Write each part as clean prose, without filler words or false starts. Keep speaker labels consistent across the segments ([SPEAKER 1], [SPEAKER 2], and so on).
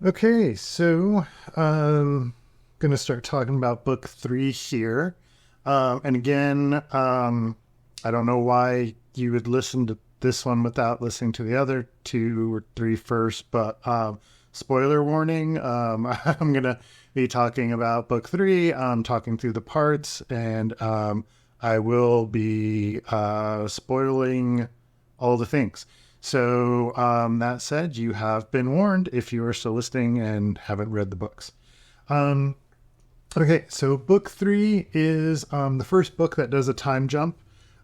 [SPEAKER 1] Okay, so gonna start talking about book three here. And again, I don't know why you would listen to this one without listening to the other two or three first, but spoiler warning, I'm gonna be talking about book three, talking through the parts, and I will be spoiling all the things. So, that said, you have been warned if you are still listening and haven't read the books. Um, okay, so book three is the first book that does a time jump.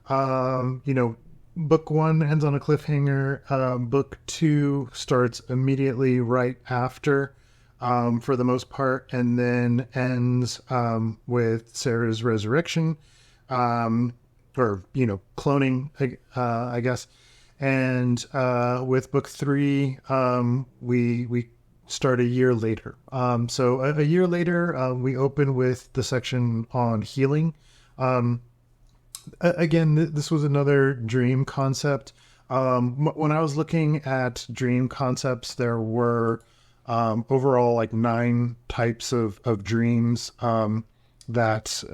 [SPEAKER 1] Um, you know, Book one ends on a cliffhanger. Book two starts immediately right after, for the most part, and then ends with Sarah's resurrection, um, or cloning, I guess. And with book three, we start a year later. So a year later, we open with the section on healing. Um, Again, this was another dream concept. When I was looking at dream concepts, there were overall like nine types of dreams that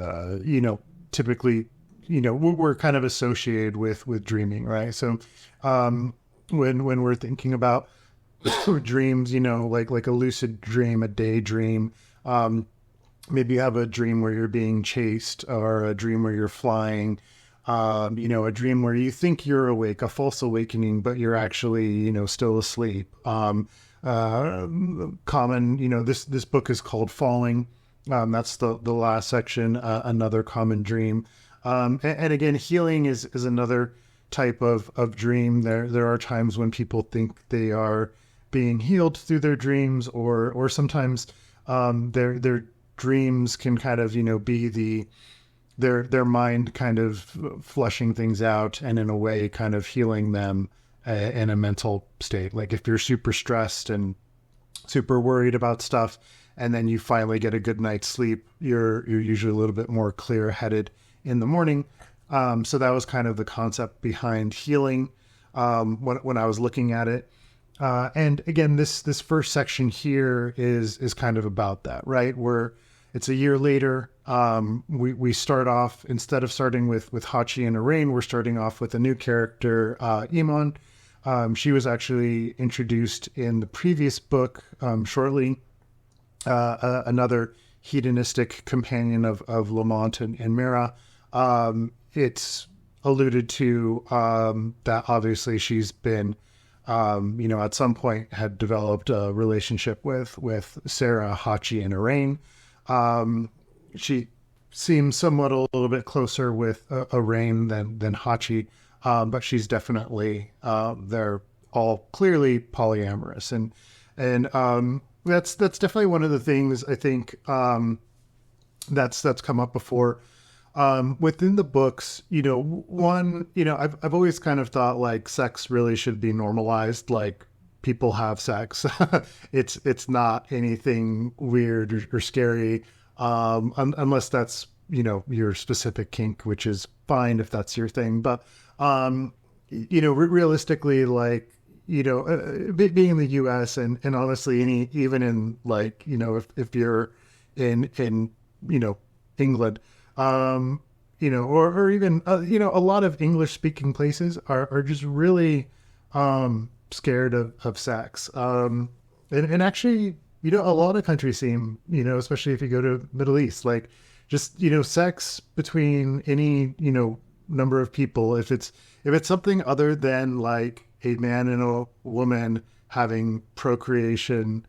[SPEAKER 1] typically we're kind of associated with dreaming, right? So when we're thinking about dreams, like a lucid dream, a daydream. Maybe you have a dream where you're being chased, or a dream where you're flying, a dream where you think you're awake, a false awakening, but you're actually, still asleep. Common, this book is called Falling. That's the last section, another common dream. And again, healing is another type of dream. There are times when people think they are being healed through their dreams, or sometimes their dreams can kind of be their mind kind of flushing things out, and in a way kind of healing them in a mental state. Like if you're super stressed and super worried about stuff, and then you finally get a good night's sleep, you're usually a little bit more clear headed in the morning. So that was kind of the concept behind healing, when I was looking at it. And again, this first section here is kind of about that, right? Where it's a year later. We start off, instead of starting with Hachi and Araine, we're starting off with a new character, Iman. She was actually introduced in the previous book, shortly. Another hedonistic companion of Lamont and Mira. It's alluded to that obviously she's been, at some point had developed a relationship with Sarah, Hachi, and Araine. She seems somewhat a little bit closer with Araine than Hachi, but she's definitely, they're all clearly polyamorous, and that's definitely one of the things I think that's come up before. Within the books, I've always kind of thought like sex really should be normalized. Like people have sex. It's not anything weird or scary, unless that's, your specific kink, which is fine if that's your thing. But, realistically, like, being in the US, and honestly, even in like, if you're in, England, or even, a lot of English speaking places are just really, scared of sex. And actually, a lot of countries seem, especially if you go to Middle East, like just, sex between any, number of people, if it's something other than like a man and a woman having procreation,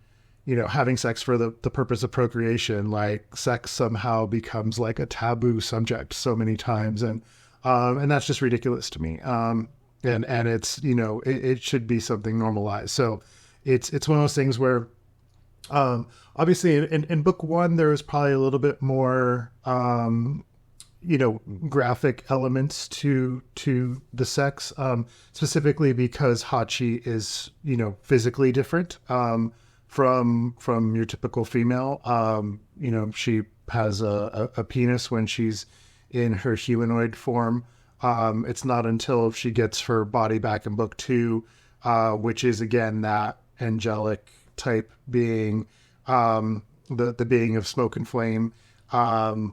[SPEAKER 1] having sex for the purpose of procreation, like sex somehow becomes like a taboo subject so many times. And that's just ridiculous to me. And it's, it should be something normalized. So it's one of those things where, obviously in book one, there was probably a little bit more, graphic elements to the sex, specifically because Hachi is, physically different, from your typical female. She has a penis when she's in her humanoid form. It's not until she gets her body back in book two, which is again that angelic type being, the being of smoke and flame,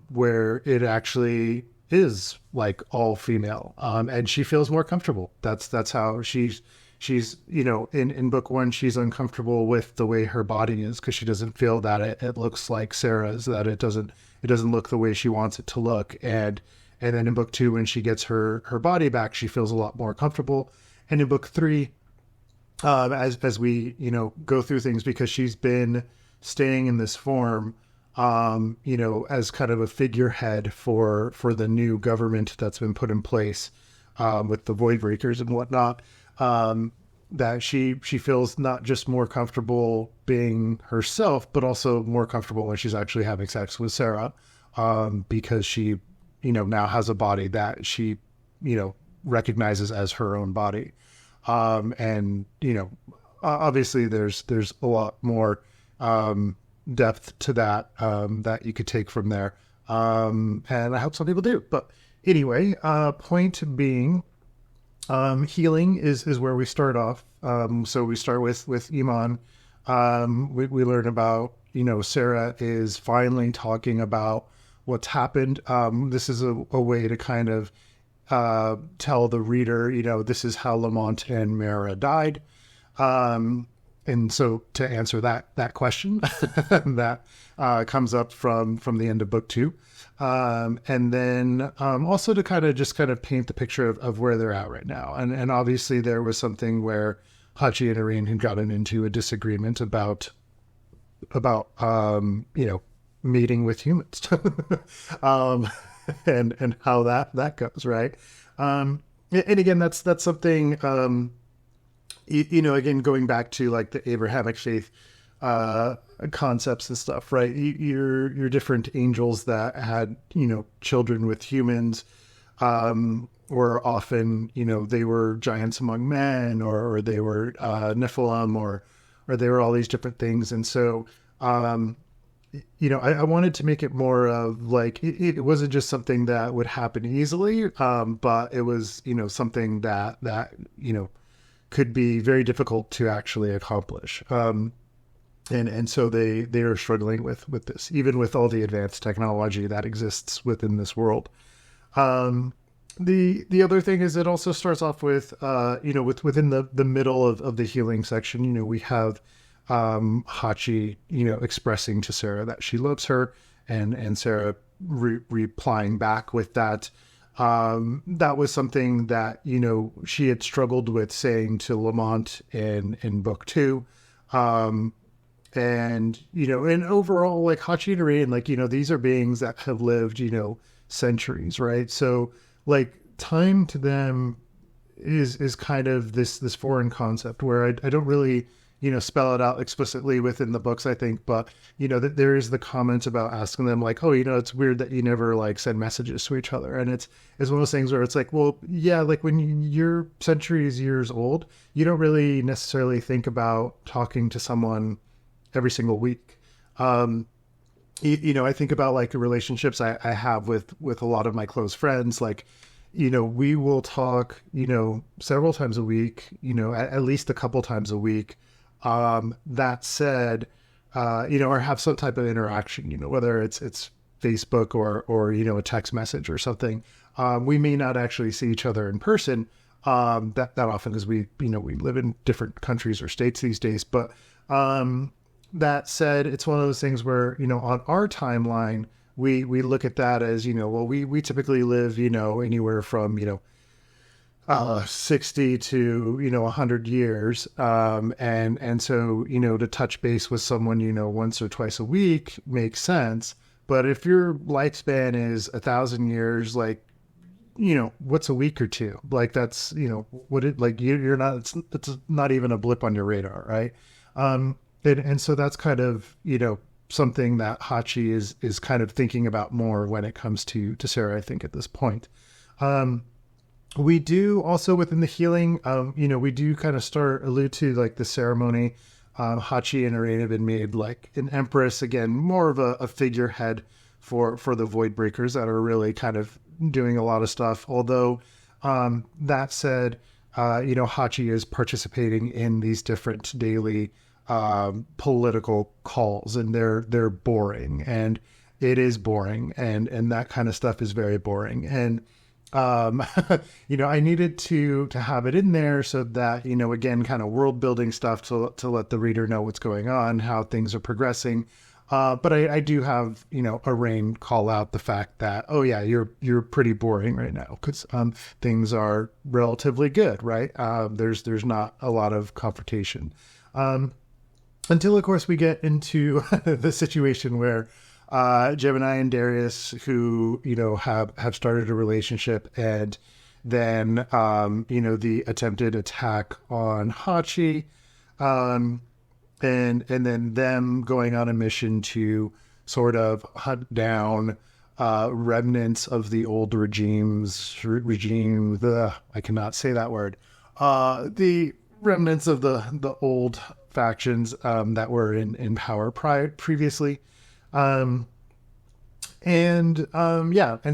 [SPEAKER 1] where it actually is like all female, and she feels more comfortable. That's how she's in book one, she's uncomfortable with the way her body is because she doesn't feel that it looks like Sarah's, that it doesn't look the way she wants it to look. And then in book two, when she gets her body back, she feels a lot more comfortable. And in book three, as we go through things, because she's been staying in this form, as kind of a figurehead for the new government that's been put in place, with the Void Breakers and whatnot, that she feels not just more comfortable being herself, but also more comfortable when she's actually having sex with Sarah, because she, now has a body that she, recognizes as her own body. And, obviously there's a lot more, depth to that, that you could take from there. And I hope some people do, but anyway, point being, healing is where we start off. So we start with Iman. We learn about, Sarah is finally talking about what's happened. This is a way to kind of tell the reader, this is how Lamont and Mara died. And so to answer that question, that comes up from the end of book two. And then also to kind of paint the picture of where they're at right now. And obviously there was something where Hachi and Araine had gotten into a disagreement about meeting with humans, and how that goes, right? And again, that's something, again, going back to like the Abrahamic faith, concepts and stuff, right? Your different angels that had, children with humans, were often, they were giants among men, or they were, Nephilim, or they were all these different things. And so, I wanted to make it more of like, it wasn't just something that would happen easily, but it was, something that could be very difficult to actually accomplish. And so they are struggling with this, even with all the advanced technology that exists within this world. The other thing is it also starts off with, within the middle of the healing section, we have, Hachi, expressing to Sarah that she loves her, and Sarah replying back with that. That was something that, she had struggled with saying to Lamont in book two. And overall, like Hachi and Araine, like, these are beings that have lived, centuries, right? So like time to them is kind of this foreign concept where I don't really, spell it out explicitly within the books, I think, but, that there is the comment about asking them like, oh, it's weird that you never like send messages to each other. And it's one of those things where it's like, well, yeah, like when you're centuries years old, you don't really necessarily think about talking to someone every single week. I think about like the relationships I have with a lot of my close friends, like, we will talk, several times a week, at least a couple times a week. That said, or have some type of interaction, whether it's Facebook or a text message or something. We may not actually see each other in person, that often, because we live in different countries or states these days. But, that said, it's one of those things where, on our timeline, we look at that as, well, we typically live, anywhere from, 60 to 100 years, and so to touch base with someone once or twice a week makes sense. But if your lifespan is 1,000 years, like, what's a week or two? Like that's you're not, it's not even a blip on your radar, right? And so that's kind of something that Hachi is kind of thinking about more when it comes to Sarah, I think, at this point. We do also within the healing, we do kind of allude to like the ceremony. Hachi and Araine have been made like an empress, again, more of a figurehead for the Void Breakers that are really kind of doing a lot of stuff. Although, that said, Hachi is participating in these different daily political calls, and they're boring, and it is boring, and that kind of stuff is very boring. And I needed to have it in there so that, again, kind of world building stuff to let the reader know what's going on, how things are progressing. But I do have, Araine call out the fact that, oh yeah, you're pretty boring right now, because things are relatively good, right? There's not a lot of confrontation. Until, of course, we get into the situation where Gemini and Darius, who, have started a relationship, and then, the attempted attack on Hachi, and then them going on a mission to sort of hunt down remnants of the old regime, I cannot say that word, the remnants of the old factions that were in power previously. And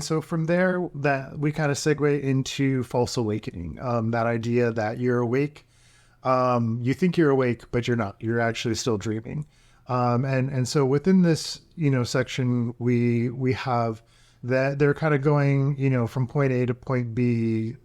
[SPEAKER 1] so from there, that we kind of segue into false awakening, that idea that you're awake, you think you're awake, but you're not, you're actually still dreaming. And so within this, section, we have that they're kind of going, from point A to point B,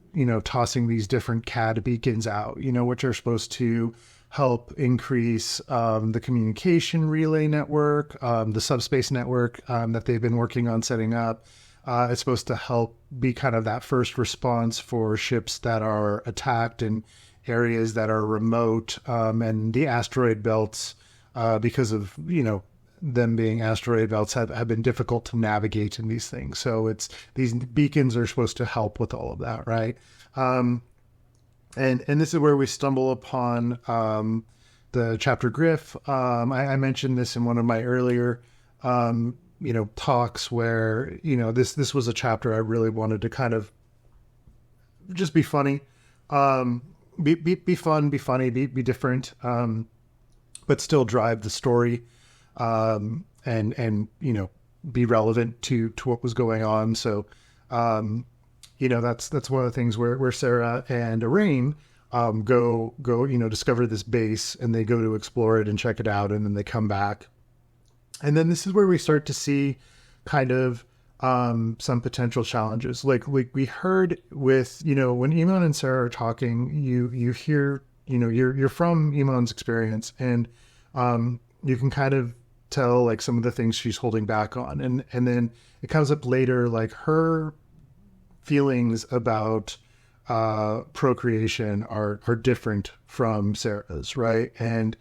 [SPEAKER 1] tossing these different CAD beacons out, which are supposed to help increase the communication relay network, the subspace network that they've been working on setting up. It's supposed to help be kind of that first response for ships that are attacked in areas that are remote, and the asteroid belts, because of, them being asteroid belts, have been difficult to navigate in these things. So these beacons are supposed to help with all of that, right? And this is where we stumble upon the chapter Griff. I mentioned this in one of my earlier, talks, where, this was a chapter I really wanted to kind of just be funny, be fun, be funny, be different, but still drive the story, and be relevant to what was going on. So, that's one of the things where Sarah and Araine go discover this base, and they go to explore it and check it out, and then they come back. And then this is where we start to see kind of some potential challenges. Like we heard with, when Iman and Sarah are talking, you hear, you're from Iman's experience, and you can kind of tell like some of the things she's holding back on. And then it comes up later, like her feelings about procreation are different from Sarah's, right? And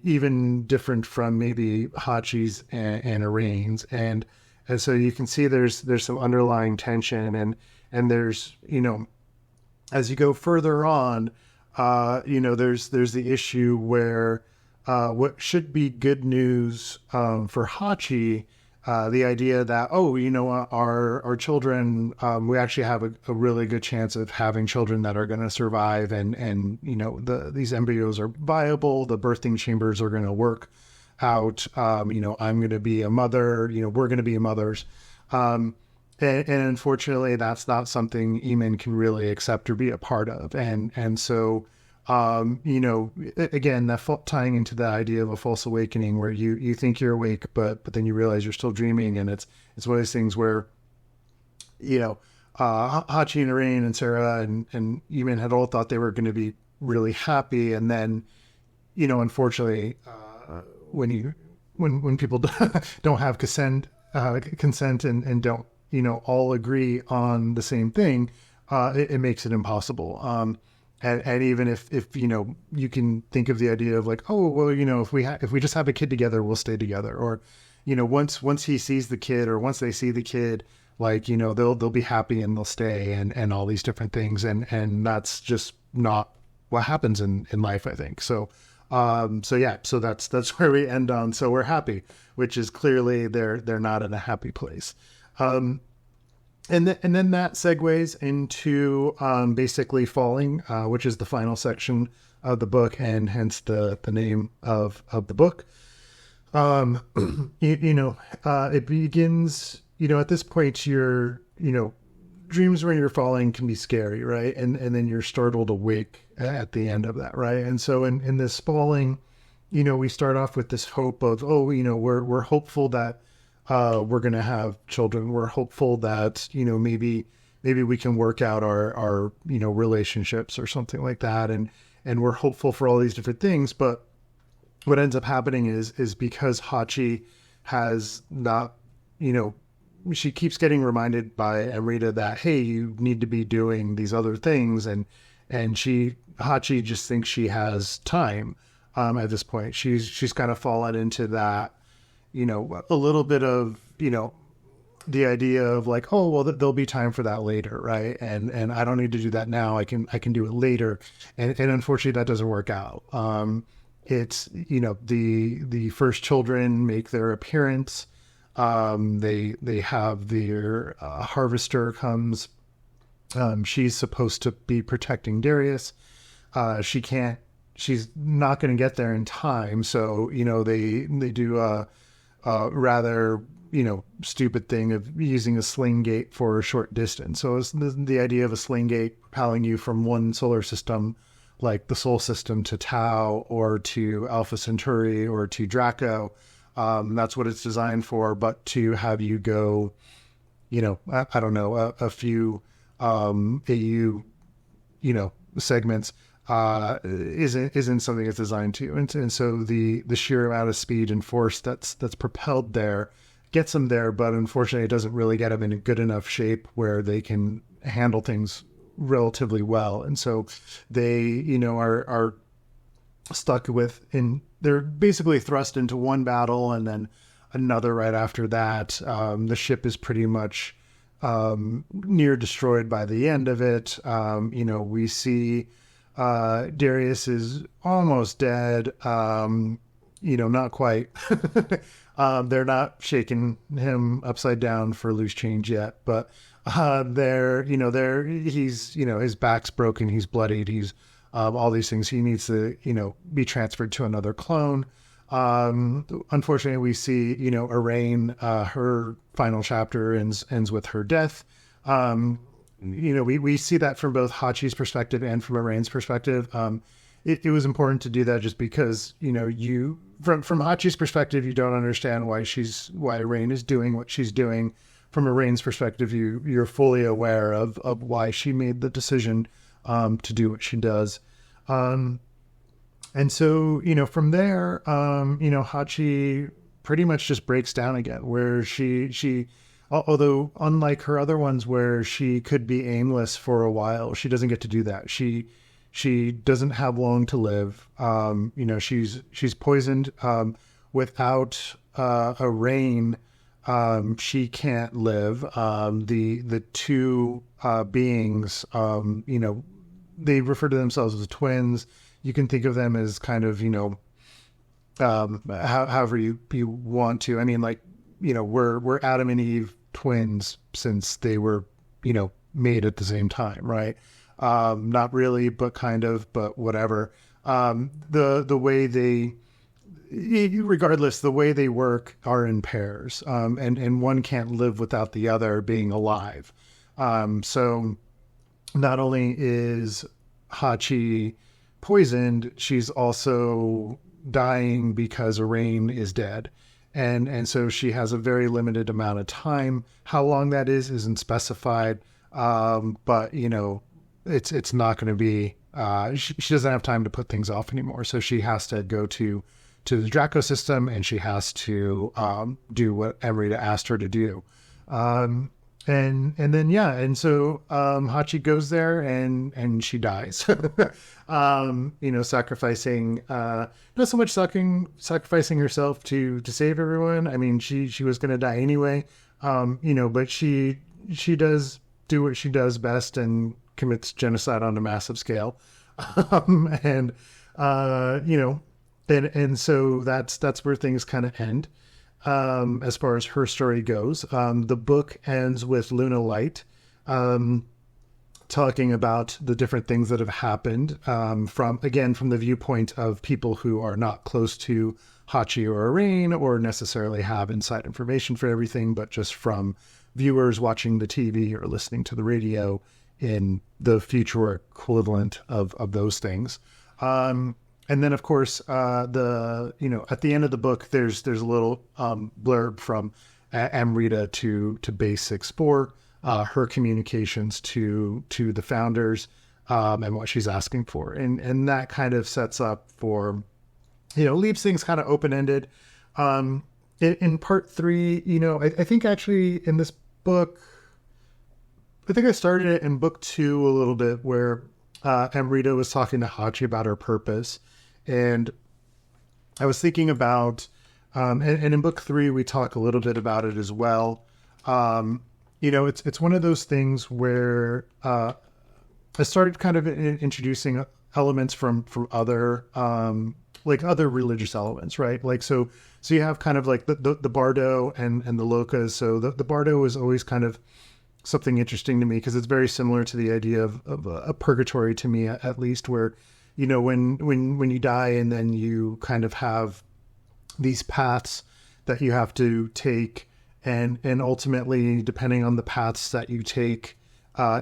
[SPEAKER 1] even different from maybe Hachi's and Araine's. And so you can see there's some underlying tension, and there's, as you go further on, there's the issue where what should be good news for Hachi, the idea that, our children, we actually have a really good chance of having children that are going to survive, and these embryos are viable, the birthing chambers are going to work out, I'm going to be a mother, we're going to be mothers. And unfortunately, that's not something Eamon can really accept or be a part of. And so, again, that tying into the idea of a false awakening, where you think you're awake, but then you realize you're still dreaming. And it's one of those things where, Hachi and Araine and Sarah and Eamon had all thought they were going to be really happy. And then, unfortunately, when people don't have consent and don't, all agree on the same thing, it makes it impossible. And even if you can think of the idea of like, oh, well, if we just have a kid together, we'll stay together. Or, once he sees the kid, or once they see the kid, like, they'll be happy and they'll stay, and all these different things. And that's just not what happens in life, I think. So that's where we end on. So we're happy, which is clearly they're not in a happy place. And then that segues into basically Falling, which is the final section of the book, and hence the name of the book. It begins, at this point you're, dreams when you're falling can be scary, right? And then you're startled awake at the end of that, right? And so in this falling, we start off with this hope of, we're hopeful that we're going to have children. We're hopeful that, maybe we can work out our relationships or something like that. And we're hopeful for all these different things. But what ends up happening is because Hachi has not, she keeps getting reminded by Amrita that, hey, you need to be doing these other things. And Hachi just thinks she has time. At this point, she's kind of fallen into that, a little bit of, the idea of like, oh, well, there'll be time for that later. Right. And I don't need to do that now. I can do it later. And unfortunately that doesn't work out. It's, the first children make their appearance. They have their harvester comes. She's supposed to be protecting Darius. She's not going to get there in time. So, they do a rather, stupid thing of using a sling gate for a short distance. So it's the idea of a sling gate propelling you from one solar system, like the Sol system, to Tau or to Alpha Centauri or to Draco. That's what it's designed for. But to have you go, I don't know, a few AU, segments isn't something it's designed to. And so the sheer amount of speed and force that's propelled there gets them there, but unfortunately it doesn't really get them in a good enough shape where they can handle things relatively well. And so they, are stuck they're basically thrust into one battle and then another right after that. The ship is pretty much near destroyed by the end of it. We see Darius is almost dead. Not quite. They're not shaking him upside down for loose change yet, but he's, his back's broken, he's bloodied, he's all these things. He needs to, be transferred to another clone. Unfortunately, we see, Araine, her final chapter ends with her death. We see that from both Hachi's perspective and from Araine's perspective. It was important to do that just because, from Hachi's perspective, you don't understand why Araine is doing what she's doing. From Araine's perspective, you're fully aware of why she made the decision to do what she does. And so, from there, Hachi pretty much just breaks down again, where she although unlike her other ones where she could be aimless for a while, she doesn't get to do that. She doesn't have long to live. She's poisoned. Without Araine, she can't live. The two beings, they refer to themselves as twins. You can think of them as kind of, however you want to. I mean, like, we're Adam and Eve twins since they were, made at the same time, right? Not really, but kind of, but whatever. The way regardless, the way they work are in pairs, and one can't live without the other being alive. So not only is Hachi poisoned, she's also dying because Araine is dead. And so she has a very limited amount of time. How long that isn't specified. But it's not going to be, she doesn't have time to put things off anymore. So she has to go to the Draco system and she has to, do what Amrita asked her to do. And then, and so, Hachi goes there and she dies, sacrificing, not so much sacrificing herself to save everyone. I mean, she was going to die anyway. But she does do what she does best and commits genocide on a massive scale. And so that's where things kind of end. As far as her story goes, the book ends with Luna Light, talking about the different things that have happened, from the viewpoint of people who are not close to Hachi or Araine or necessarily have inside information for everything, but just from viewers watching the TV or listening to the radio in the future equivalent of those things. And then, of course, at the end of the book, there's a little blurb from Amrita to Base 6-4, her communications to the founders, and what she's asking for. And that kind of sets up for, leaves things kind of open-ended. In part 3, I think actually in this book, I think I started it in book 2 a little bit, where Amrita was talking to Hachi about her purpose. And I was thinking about, and in book 3, we talk a little bit about it as well. It's one of those things where I started kind of introducing elements from other, other religious elements, right? Like, so you have kind of like the bardo and the locas. So the bardo is always kind of something interesting to me, because it's very similar to the idea of a purgatory, to me, at least, where, when you die and then you kind of have these paths that you have to take, and ultimately, depending on the paths that you take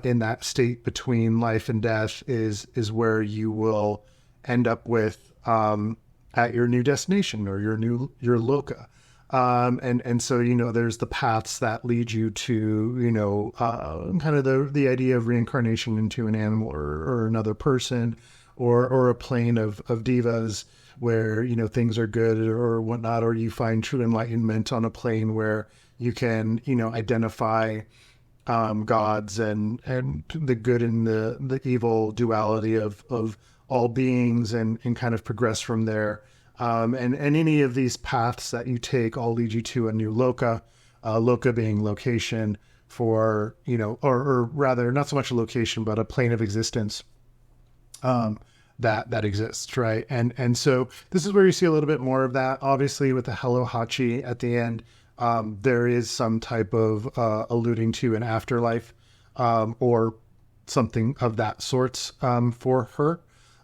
[SPEAKER 1] in that state between life and death, is where you will end up with at your new destination, or your loca. And so, there's the paths that lead you to, kind of the idea of reincarnation into an animal or another person, or a plane of divas where, things are good or whatnot, or you find true enlightenment on a plane where you can, identify gods and the good and the evil duality of all beings, and kind of progress from there. And any of these paths that you take all lead you to a new loca, loca being location for, or rather not so much a location, but a plane of existence that exists, right? And so this is where you see a little bit more of that. Obviously, with the Hello Hachi at the end, there is some type of alluding to an afterlife, or something of that sort for her.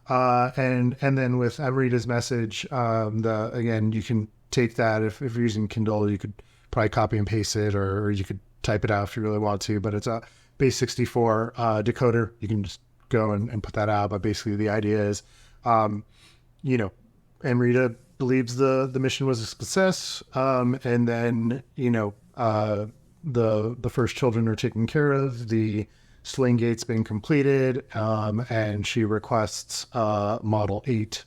[SPEAKER 1] And then with Amrita's message, again, you can take that if you're using Kindle, you could probably copy and paste it, or you could type it out if you really want to. But it's a base 64 decoder. You can just go and put that out. But basically, the idea is, Amrita believes the mission was a success, and then the first children are taken care of. The Sling Gate's been completed, and she requests Model 8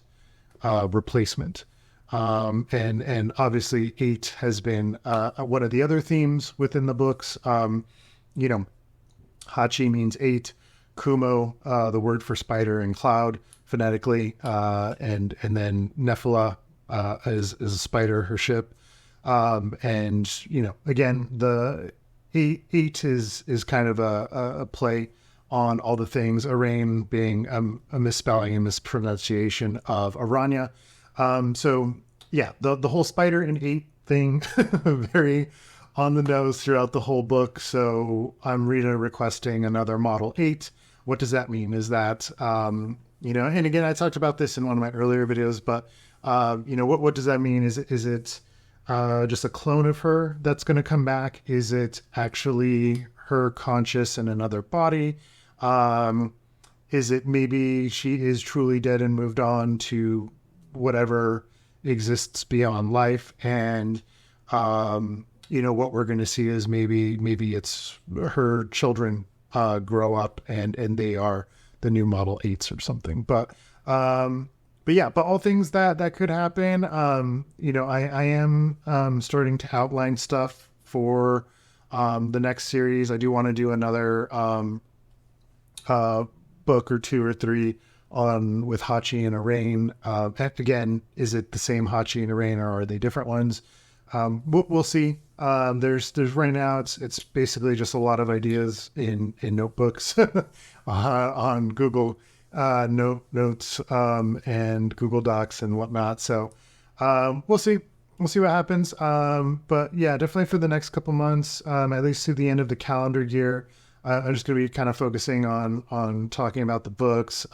[SPEAKER 1] replacement. And obviously 8 has been one of the other themes within the books. Hachi means 8. Kumo, the word for spider and cloud, phonetically, and then Nephila is a spider, her ship. And again, the 8 is kind of a play on all the things, Araine being a misspelling and mispronunciation of Aranya. So yeah, the whole spider and 8 thing, very on the nose throughout the whole book. So I'm requesting another Model 8. What does that mean? Is that, and again, I talked about this in one of my earlier videos, but, what does that mean? Is it just a clone of her that's going to come back? Is it actually her conscious in another body? Is it maybe she is truly dead and moved on to whatever exists beyond life? And, what we're going to see is maybe it's her children grow up and they are the new Model 8s or something. But all things that could happen. I am starting to outline stuff for the next series. I do want to do another book or 2 or 3 on with Hachi and Araine. Again, is it the same Hachi and Araine, or are they different ones? We'll see. There's right now it's basically just a lot of ideas in notebooks on Google notes and Google Docs and whatnot. So we'll see what happens. But yeah, definitely for the next couple months, at least through the end of the calendar year, I'm just going to be kind of focusing on talking about the books,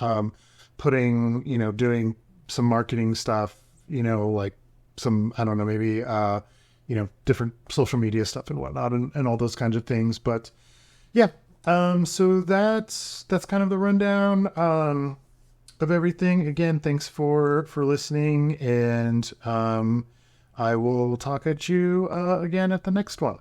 [SPEAKER 1] doing some marketing stuff, like some, I don't know, maybe different social media stuff and whatnot, and all those kinds of things. But yeah, so that's kind of the rundown of everything. Again, thanks for listening, and I will talk at you again at the next one.